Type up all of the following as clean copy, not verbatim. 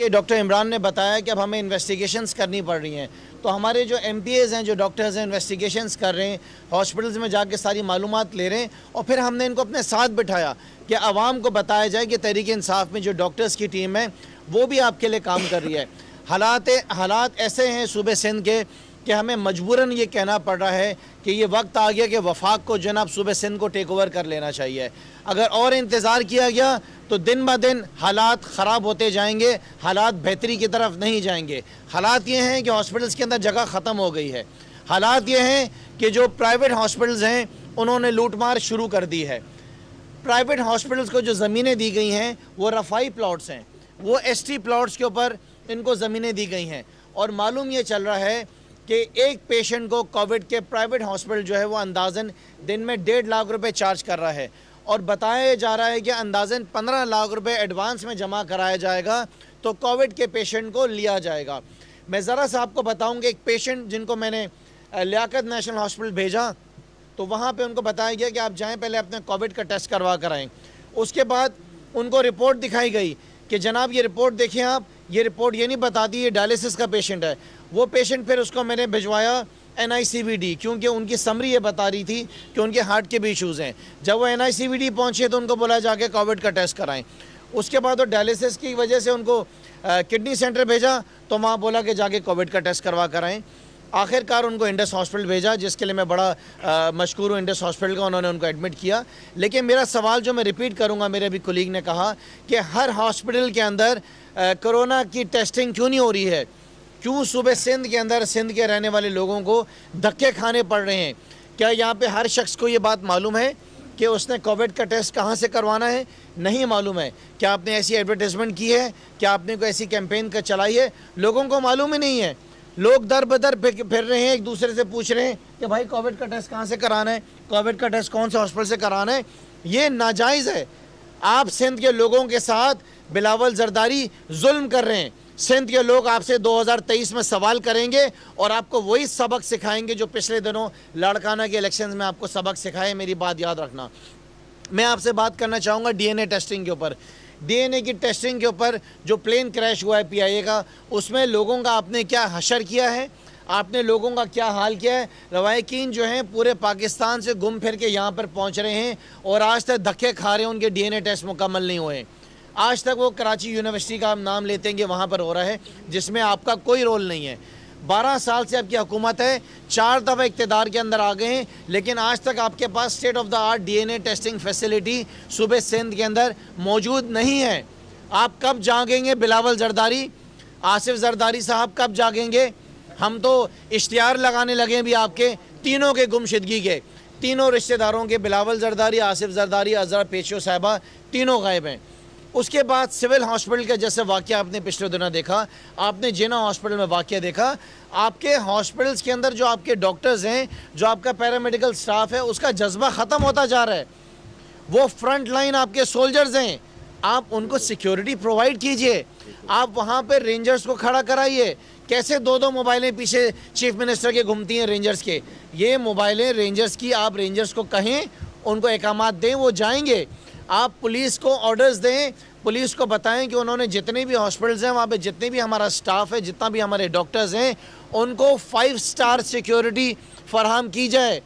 कि डॉक्टर इमरान ने बताया कि अब हमें इन्वेस्टिगेशंस करनी पड़ रही हैं, तो हमारे जो MPAs हैं, जो डॉक्टर्स हैं, इन्वेस्टिगेशंस कर रहे हैं, हॉस्पिटल्स में जाके सारी मालूमात ले रहे हैं और फिर हमने इनको अपने साथ बिठाया कि आवाम को बताया जाए कि तहरीक इंसाफ में जो डॉक्टर्स की टीम है वो भी आपके लिए काम कर रही है। हालात ऐसे हैं सूबे सिंध के कि हमें मजबूरन ये कहना पड़ रहा है कि ये वक्त आ गया कि वफाक को जनाब सूबे सिंध को टेक ओवर कर लेना चाहिए। अगर और इंतज़ार किया गया तो दिन ब दिन हालात ख़राब होते जाएंगे, हालात बेहतरी की तरफ नहीं जाएंगे। हालात ये हैं कि हॉस्पिटल्स के अंदर जगह ख़त्म हो गई है। हालात ये हैं कि जो प्राइवेट हॉस्पिटल्स हैं उन्होंने लूटमार शुरू कर दी है। प्राइवेट हॉस्पिटल्स को जो ज़मीनें दी गई हैं वो रफ़ाई प्लॉट्स हैं, वो ST प्लॉट्स के ऊपर इनको ज़मीनें दी गई हैं। और मालूम ये चल रहा है कि एक पेशेंट को कोविड के प्राइवेट हॉस्पिटल जो है वो अंदाज़न दिन में 1.5 लाख रुपए चार्ज कर रहा है और बताया जा रहा है कि अंदाज़न 15 लाख रुपए एडवांस में जमा कराया जाएगा तो कोविड के पेशेंट को लिया जाएगा। मैं ज़रा सा आपको बताऊं कि एक पेशेंट जिनको मैंने लियाकत नेशनल हॉस्पिटल भेजा तो वहाँ पे उनको बताया गया कि आप जाएं पहले अपने कोविड का टेस्ट करवा कर आएँ। उसके बाद उनको रिपोर्ट दिखाई गई कि जनाब ये रिपोर्ट देखें आप, ये रिपोर्ट ये नहीं बताती ये डायलिसिस का पेशेंट है। वो पेशेंट फिर उसको मैंने भिजवाया NICVD, क्योंकि उनकी समरी ये बता रही थी कि उनके हार्ट के भी इशूज़ हैं। जब वो NICVD पहुँचे तो उनको बोला जाके कोविड का टेस्ट कराएं। उसके बाद वो डायलिसिस की वजह से उनको किडनी सेंटर भेजा तो वहाँ बोला कि जाके कोविड का टेस्ट करवा कराएँ। आखिरकार उनको इंडस हॉस्पिटल भेजा, जिसके लिए मैं बड़ा मशकूर हूँ इंडस हॉस्पिटल का, उन्होंने उनको एडमिट किया। लेकिन मेरा सवाल जो मैं रिपीट करूँगा, मेरे अभी कोलीग ने कहा कि हर हॉस्पिटल के अंदर कोरोना की टेस्टिंग क्यों नहीं हो रही है? क्यों सूबे सिंध के अंदर सिंध के रहने वाले लोगों को धक्के खाने पड़ रहे हैं? क्या यहाँ पे हर शख्स को ये बात मालूम है कि उसने कोविड का टेस्ट कहाँ से करवाना है? नहीं मालूम है। क्या आपने ऐसी एडवर्टाइजमेंट की है? क्या आपने कोई ऐसी कैंपेन का चलाई है? लोगों को मालूम ही नहीं है। लोग दर बदर फिर रहे हैं, एक दूसरे से पूछ रहे हैं कि भाई कोविड का टेस्ट कहाँ से कराना है, कोविड का टेस्ट कौन से हॉस्पिटल से कराना है। ये नाजायज़ है। आप सिंध के लोगों के साथ बिलावल जरदारी जुल्म कर रहे हैं। सिंध के लोग आपसे 2023 में सवाल करेंगे और आपको वही सबक सिखाएंगे जो पिछले दिनों लाड़काना के इलेक्शंस में आपको सबक सिखाए। मेरी बात याद रखना। मैं आपसे बात करना चाहूँगा DNA टेस्टिंग के ऊपर। DNA की टेस्टिंग के ऊपर जो प्लेन क्रैश हुआ है PIA का, उसमें लोगों का आपने क्या हशर किया है? आपने लोगों का क्या हाल किया है? रवायकीन जो हैं पूरे पाकिस्तान से घूम फिर के यहाँ पर पहुँच रहे हैं और आज तक धक्के खा रहे हैं, उनके DNA टेस्ट मुकम्मल नहीं हुए। आज तक वो कराची यूनिवर्सिटी का नाम लेते हैं कि वहाँ पर हो रहा है, जिसमें आपका कोई रोल नहीं है। 12 साल से आपकी हुकूमत है, 4 दफ़ा इक़्तिदार के अंदर आ गए हैं, लेकिन आज तक आपके पास state of the art DNA testing facility सूबे सिंध के अंदर मौजूद नहीं है। आप कब जागेंगे? बिलावल जरदारी, आसिफ जरदारी साहब कब जागेंगे? हम तो इश्तिहार लगाने लगे भी आपके तीनों के गुमशुदगी के, तीनों रिश्तेदारों के, बिलावल जरदारी, आसिफ जरदारी, अजहर पेशो साहिबा, तीनों गायब हैं। उसके बाद सिविल हॉस्पिटल का जैसे वाक़या आपने पिछले दिनों देखा, आपने जिना हॉस्पिटल में वाक़या देखा। आपके हॉस्पिटल्स के अंदर जो आपके डॉक्टर्स हैं, जो आपका पैरामेडिकल स्टाफ है, उसका जज्बा ख़त्म होता जा रहा है। वो फ्रंट लाइन आपके सोल्जर्स हैं, आप उनको सिक्योरिटी प्रोवाइड कीजिए। आप वहाँ पर रेंजर्स को खड़ा कराइए। कैसे 2-2 मोबाइलें पीछे चीफ मिनिस्टर के घूमती हैं रेंजर्स के? ये मोबाइलें रेंजर्स की, आप रेंजर्स को कहें, उनको इकामात दें, वो जाएंगे। आप पुलिस को ऑर्डर्स दें, पुलिस को बताएं कि उन्होंने जितने भी हॉस्पिटल्स हैं वहाँ पे जितने भी हमारा स्टाफ है, जितना भी हमारे डॉक्टर्स हैं, उनको 5 स्टार सिक्योरिटी फराहम की जाए।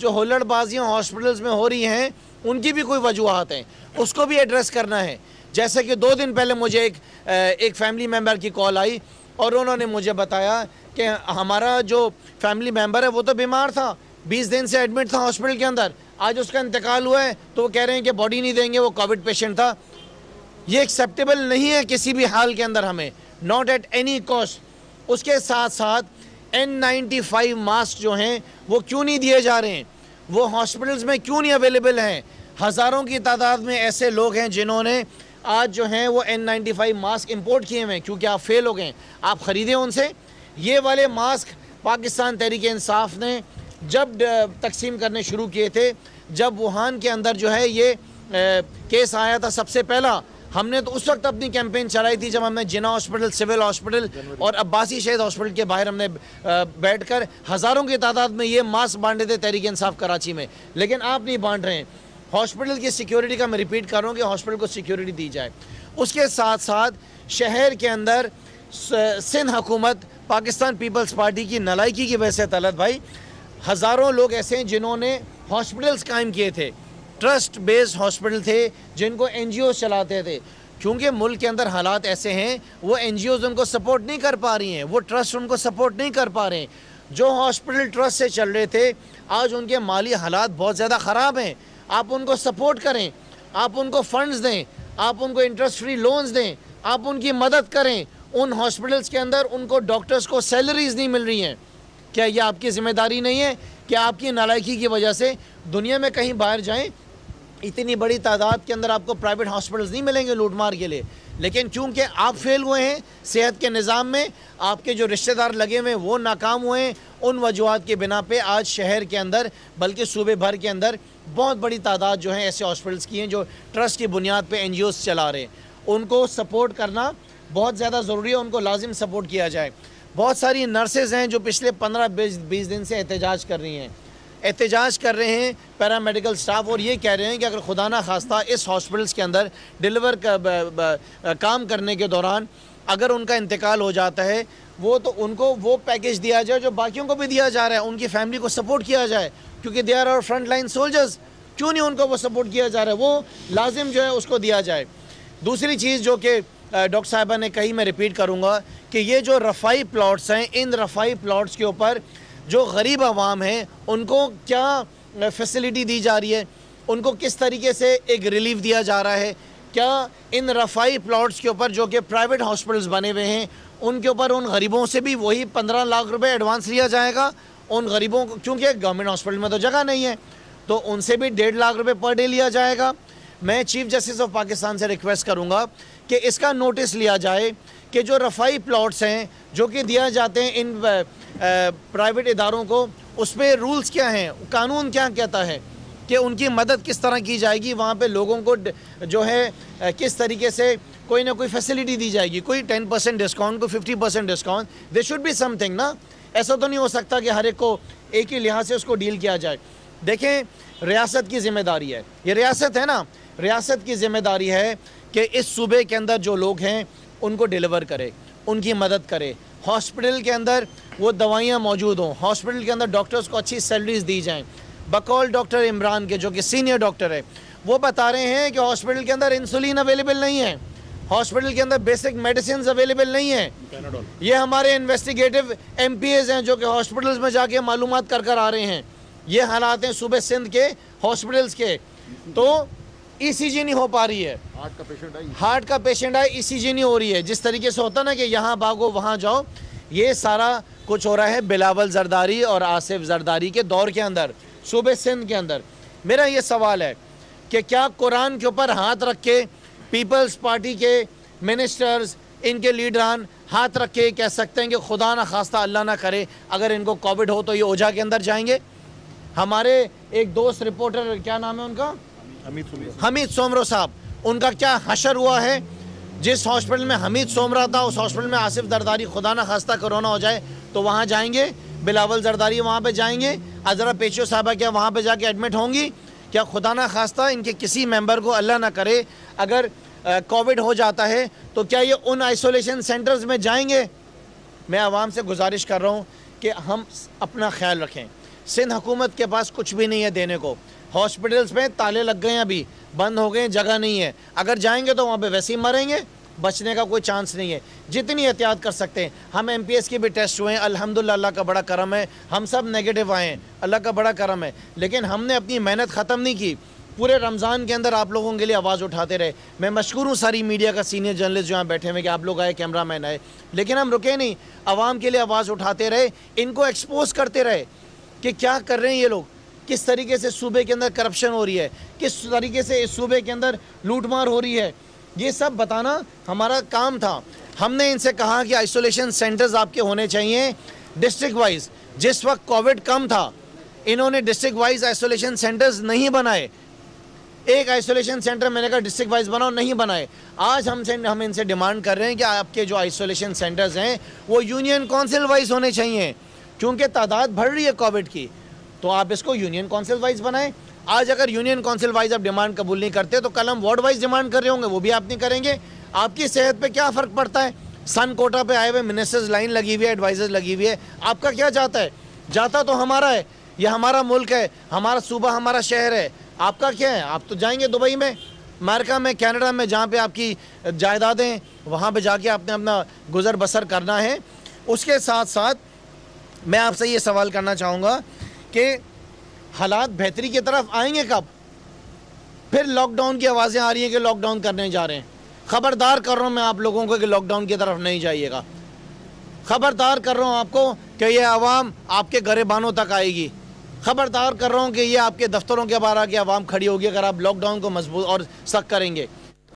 जो हुल्लड़बाजियाँ हॉस्पिटल्स में हो रही हैं उनकी भी कोई वजूहत हैं, उसको भी एड्रेस करना है। जैसे कि 2 दिन पहले मुझे एक फैमिली मेम्बर की कॉल आई और उन्होंने मुझे बताया कि हमारा जो फैमिली मेम्बर है वो तो बीमार था, 20 दिन से एडमिट था हॉस्पिटल के अंदर, आज उसका इंतकाल हुआ है तो वो कह रहे हैं कि बॉडी नहीं देंगे, वो कोविड पेशेंट था। ये एक्सेप्टेबल नहीं है किसी भी हाल के अंदर, हमें नॉट एट एनी कॉस्ट। उसके साथ साथ N95 मास्क जो हैं वो क्यों नहीं दिए जा रहे हैं? वो हॉस्पिटल्स में क्यों नहीं अवेलेबल हैं? हज़ारों की तादाद में ऐसे लोग हैं जिन्होंने आज जो हैं वो N95 मास्क इंपोर्ट किए हुए हैं, क्योंकि आप फेल हो गए, आप ख़रीदें उनसे। ये वाले मास्क पाकिस्तान तहरीक इंसाफ ने जब तकसीम करने शुरू किए थे, जब वुहान के अंदर जो है ये केस आया था सबसे पहला, हमने तो उस वक्त अपनी कैंपेन चलाई थी जब हमने जिना हॉस्पिटल, सिविल हॉस्पिटल और अब्बासी शहीद हॉस्पिटल के बाहर हमने बैठकर हज़ारों की तादाद में ये मास्क बांटे थे तहरीक इंसाफ कराची में। लेकिन आप नहीं बांट रहे हैं। हॉस्पिटल की सिक्योरिटी का मैं रिपीट कर रहा हूँ कि हॉस्पिटल को सिक्योरिटी दी जाए। उसके साथ साथ शहर के अंदर सिंध हुकूमत पाकिस्तान पीपल्स पार्टी की नालायकी की वजह से तलत भाई, हज़ारों लोग ऐसे हैं जिन्होंने हॉस्पिटल्स कायम किए थे, ट्रस्ट बेस्ड हॉस्पिटल थे जिनको NGO चलाते थे। क्योंकि मुल्क के अंदर हालात ऐसे हैं, वो NGOs उनको सपोर्ट नहीं कर पा रही हैं, वो ट्रस्ट उनको सपोर्ट नहीं कर पा रहे हैं। जो हॉस्पिटल ट्रस्ट से चल रहे थे, आज उनके माली हालात बहुत ज़्यादा ख़राब हैं। आप उनको सपोर्ट करें, आप उनको फंड्स दें, आप उनको इंटरेस्ट फ्री लोन्स दें, आप उनकी मदद करें। उन हॉस्पिटल्स के अंदर उनको डॉक्टर्स को सैलरीज़ नहीं मिल रही हैं। क्या ये आपकी ज़िम्मेदारी नहीं है कि आपकी नालायकी की वजह से दुनिया में कहीं बाहर जाएं, इतनी बड़ी तादाद के अंदर आपको प्राइवेट हॉस्पिटल्स नहीं मिलेंगे लूटमार के लिए, लेकिन चूंकि आप फेल हुए हैं सेहत के निज़ाम में, आपके जो रिश्तेदार लगे हुए हैं वो नाकाम हुए हैं, उन वजूहात के बिना पे आज शहर के अंदर बल्कि सूबे भर के अंदर बहुत बड़ी तादाद जो है ऐसे हॉस्पिटल्स की हैं जो ट्रस्ट की बुनियाद पे NGOs चला रहे हैं। उनको सपोर्ट करना बहुत ज़्यादा ज़रूरी है, उनको लाजिम सपोर्ट किया जाए। बहुत सारी नर्सेज़ हैं जो पिछले 15-20 दिन से एहतजाज कर रही हैं, एहतजाज कर रहे हैं पैरामेडिकल स्टाफ, और ये कह रहे हैं कि अगर खुदा ना खास्ता इस हॉस्पिटल्स के अंदर काम करने के दौरान अगर उनका इंतकाल हो जाता है, वो तो उनको वो पैकेज दिया जाए जो बाकियों को भी दिया जा रहा है, उनकी फैमिली को सपोर्ट किया जाए, क्योंकि they are our front line soldiers. क्यों नहीं उनको वो सपोर्ट किया जा रहा है, वो लाजिम जो है उसको दिया जाए। दूसरी चीज़ जो कि डॉक्टर साहिबा ने कही, मैं रिपीट करूँगा कि ये जो रफ़ाई प्लॉट्स हैं, इन रफ़ाई प्लॉट्स के ऊपर जो गरीब आवाम हैं उनको क्या फैसिलिटी दी जा रही है, उनको किस तरीके से एक रिलीफ दिया जा रहा है। क्या इन रफ़ाई प्लॉट्स के ऊपर जो कि प्राइवेट हॉस्पिटल्स बने हुए हैं उनके ऊपर उन गरीबों से भी वही 15 लाख रुपए एडवांस लिया जाएगा? उन गरीबों को, क्योंकि गवर्नमेंट हॉस्पिटल में तो जगह नहीं है, तो उनसे भी 1.5 लाख रुपए पर डे लिया जाएगा। मैं चीफ जस्टिस ऑफ पाकिस्तान से रिक्वेस्ट करूँगा कि इसका नोटिस लिया जाए कि जो रफ़ाई प्लॉट्स हैं जो कि दिया जाते हैं इन प्राइवेट इदारों को, उस पर रूल्स क्या हैं, कानून क्या कहता है कि उनकी मदद किस तरह की जाएगी, वहाँ पे लोगों को जो है किस तरीके से कोई ना कोई फैसिलिटी दी जाएगी, कोई 10% डिस्काउंट, कोई 50% discount, they should be something ना। ऐसा तो नहीं हो सकता कि हर एक को एक ही लिहाज से उसको डील किया जाए। देखें, रियासत की ज़िम्मेदारी है, ये रियासत है ना, रियासत की ज़िम्मेदारी है कि इस सूबे के अंदर जो लोग हैं उनको डिलीवर करे, उनकी मदद करे, हॉस्पिटल के अंदर वो दवाइयाँ मौजूद हों, हॉस्पिटल के अंदर डॉक्टर्स को अच्छी सैलरीज दी जाएँ। बकौल डॉक्टर इमरान के, जो कि सीनियर डॉक्टर है, वो बता रहे हैं कि हॉस्पिटल के अंदर इंसुलिन अवेलेबल नहीं है, हॉस्पिटल के अंदर बेसिक मेडिसिन अवेलेबल नहीं है। ये हमारे इन्वेस्टिगेटिव MPAs हैं जो कि हॉस्पिटल्स में जाके मालूमात कर कर आ रहे हैं। ये हालात हैं सूबे सिंध के हॉस्पिटल्स के। तो ECG नहीं हो पा रही है, हार्ट का पेशेंट है, ECG नहीं हो रही है। जिस तरीके से होता ना कि यहाँ भागो वहाँ जाओ, ये सारा कुछ हो रहा है बिलावल जरदारी और आसिफ जरदारी के दौर के अंदर सूबे सिंध के अंदर। मेरा ये सवाल है कि क्या कुरान के ऊपर हाथ रख के पीपल्स पार्टी के मिनिस्टर्स, इनके लीडरान हाथ रख के कह सकते हैं कि खुदा ना खास्ता अल्लाह ना करे अगर इनको कोविड हो तो ये ओझा के अंदर जाएंगे? हमारे एक दोस्त रिपोर्टर, क्या नाम है उनका, हमीद सोमरो साहब, उनका क्या हशर हुआ है? जिस हॉस्पिटल में हमीद सोमरा था उस हॉस्पिटल में आसिफ जरदारी खुदा ना खास्ता कोरोना हो जाए तो वहाँ जाएंगे? बिलावल जरदारी वहाँ पे जाएंगे? अजरा पेशो साहबा क्या वहाँ पे जाके एडमिट होंगी? क्या खुदा ना खास्ता इनके किसी मेंबर को अल्लाह ना करे अगर कोविड हो जाता है तो क्या ये उन आइसोलेशन सेंटर्स में जाएंगे? मैं आवाम से गुजारिश कर रहा हूँ कि हम अपना ख्याल रखें। सिंध हुकूमत के पास कुछ भी नहीं है देने को। हॉस्पिटल्स में ताले लग गए हैं, अभी बंद हो गए, जगह नहीं है। अगर जाएंगे तो वहाँ पे वैसे ही मरेंगे, बचने का कोई चांस नहीं है। जितनी एहतियात कर सकते हैं। हम MPS के भी टेस्ट हुए हैं, अल्हम्दुलिल्लाह, अल्लाह का बड़ा करम है, हम सब नेगेटिव आए हैं, अल्लाह का बड़ा करम है। लेकिन हमने अपनी मेहनत ख़त्म नहीं की। पूरे रमज़ान के अंदर आप लोगों के लिए आवाज़ उठाते रहे। मैं मशकूर हूँ सारी मीडिया का, सीनियर जर्नलिस्ट जो यहाँ बैठे हुए कि आप लोग आए, कैमरा मैन आए, लेकिन हम रुके नहीं, आवाम के लिए आवाज़ उठाते रहे, इनको एक्सपोज करते रहे कि क्या कर रहे हैं ये लोग, किस तरीके से सूबे के अंदर करप्शन हो रही है, किस तरीके से इस सूबे के अंदर लूटमार हो रही है। ये सब बताना हमारा काम था। हमने इनसे कहा कि आइसोलेशन सेंटर्स आपके होने चाहिए डिस्ट्रिक्ट वाइज। जिस वक्त कोविड कम था इन्होंने डिस्ट्रिक्ट वाइज आइसोलेशन सेंटर्स नहीं बनाए। एक आइसोलेशन सेंटर मैंने कहा डिस्ट्रिक्ट वाइज बनाओ, नहीं बनाए। आज हम इनसे डिमांड कर रहे हैं कि आपके जो आइसोलेशन सेंटर्स हैं वो यूनियन काउंसिल वाइज होने चाहिए, क्योंकि तादाद बढ़ रही है कोविड की, तो आप इसको यूनियन काउंसिल वाइज बनाएं। आज अगर यूनियन काउंसिल वाइज आप डिमांड कबूल नहीं करते तो कल हम वार्ड वाइज डिमांड कर रहे होंगे, वो भी आप नहीं करेंगे। आपकी सेहत पे क्या फ़र्क पड़ता है? सन कोटा पे आए हुए मिनिस्टर्स लाइन लगी हुई है, एडवाइजर्स लगी हुई है, आपका क्या जाता है? जाता तो हमारा है, ये हमारा मुल्क है, हमारा सूबा, हमारा शहर है। आपका क्या है? आप तो जाएंगे दुबई में, अमेरिका में, कनाडा में, जहाँ पे आपकी जायदादें हैं, वहाँ पे जाके आपने अपना गुज़र बसर करना है। उसके साथ साथ मैं आपसे ये सवाल करना चाहूँगा कि हालात बेहतरी की तरफ आएंगे कब? फिर लॉकडाउन की आवाज़ें आ रही हैं कि लॉकडाउन करने जा रहे हैं। ख़बरदार कर रहा हूँ मैं आप लोगों को कि लॉकडाउन की तरफ नहीं जाइएगा। ख़बरदार कर रहा हूँ आपको कि ये आवाम आपके गरेबानों तक आएगी। ख़बरदार कर रहा हूँ कि ये आपके दफ्तरों के बाहर आके आवाम खड़ी होगी अगर आप लॉकडाउन को मजबूत और सख्त करेंगे।